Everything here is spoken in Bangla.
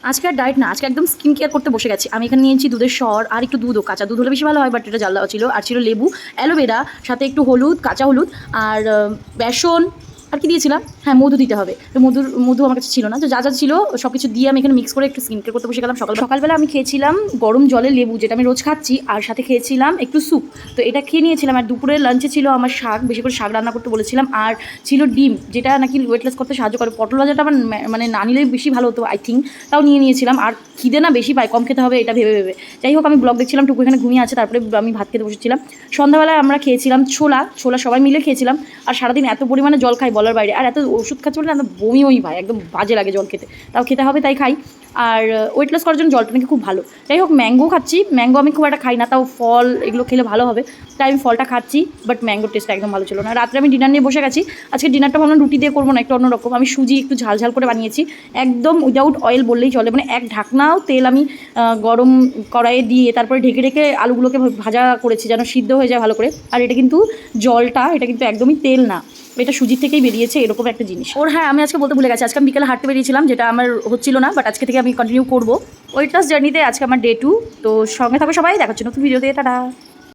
আজকে আর ডায়েট না, আজকে একদম স্কিন কেয়ার করতে বসে গেছি। আমি এখানে নিয়েছি দুধের সর আর একটু দুধও, কাঁচা দুধ হলে বেশি ভালো হয়, বাট এটা জাল দেওয়া ছিল। আর ছিল লেবু, অ্যালোভেরা, সাথে একটু হলুদ, কাঁচা হলুদ আর বেসন। আর কি দিয়েছিলাম, হ্যাঁ মধু দিতে হবে। তো মধু আমার কাছে ছিল না, তো যা যা ছিল সব কিছু দিয়ে আমি এখানে মিক্স করে একটু স্কিন কেয়ার করতে বসে গেলাম। সকালবেলা আমি খেয়েছিলাম গরম জলে লেবু, যেটা আমি রোজ খাচ্ছি, আর সাথে খেয়েছিলাম একটু স্যুপ। তো এটা খেয়ে নিয়েছিলাম। আর দুপুরে লাঞ্চে ছিল আমার শাক, বেশি করে শাক রান্না করতে বলেছিলাম। আর ছিল ডিম, যেটা নাকি ওয়েট লস করতে সাহায্য করে। পটল ভাজাটা আমার মানে না নিলেই বেশি ভালো হতো আই থিঙ্ক, তাও নিয়ে নিয়েছিলাম। আর খিদে না বেশি পাই, কম খেতে হবে এটা ভেবে ভেবে। যাই হোক, আমি ব্লগ দেখছিলাম, টুকু এখানে ঘুমিয়ে আছে, তারপরে আমি ভাত খেতে বসেছিলাম। সন্ধ্যাবেলায় আমরা খেয়েছিলাম ছোলা ছোলা সবাই মিলে খেয়েছিলাম। আর সারাদিন এত পরিমাণে জল খাই বলার বাইরে, আর এত ওষুধ খাচ্ছি বলে না বমি ভাই, একদম বাজে লাগে জল খেতে, তাও খেতে হবে তাই খাই। আর ওয়েট লস করার জন্য জলটা নাকি খুব ভালো। যাই হোক, ম্যাঙ্গো খাচ্ছি। ম্যাঙ্গো আমি খুব একটা খাই না, তাও ফল এগুলো খেলে ভালো হবে, তাই আমি ফলটা খাচ্ছি। বাট ম্যাঙ্গোর টেস্টটা একদম ভালো ছিল না। রাত্রে আমি ডিনার নিয়ে বসে গেছি। আজকে ডিনারটা ভাবলাম রুটি দিয়ে করবো না, একটু অন্যরকম। আমি সুজি একটু ঝাল ঝাল করে বানিয়েছি, একদম উইদাউট অয়েল বললেই চলে। মানে এক ঢাকনাও তেল আমি গরম কড়াইয়ে দিয়ে তারপরে ঢেকে ঢেকে আলুগুলোকে ভাজা করেছি যেন সিদ্ধ হয়ে যায় ভালো করে। আর এটা কিন্তু জলটা, এটা কিন্তু একদমই তেল না, এটা সুজির থেকেই বেরিয়েছে, এরকম একটা জিনিস ওর। হ্যাঁ, আমি আজকে বলতে ভুলে গেছি, আজকে আমি বিকেলে হাঁটতে বেরিয়েছিলাম, যেটা আমার হচ্ছিল না, বাট আজকে থেকে আমি কন্টিনিউ করবো ওয়েট লস জার্নিতে। আজকে আমার ডে 2। তো সঙ্গে থাকো সবাই, দেখাচ্ছি নতুন ভিডিওতে। টাটা।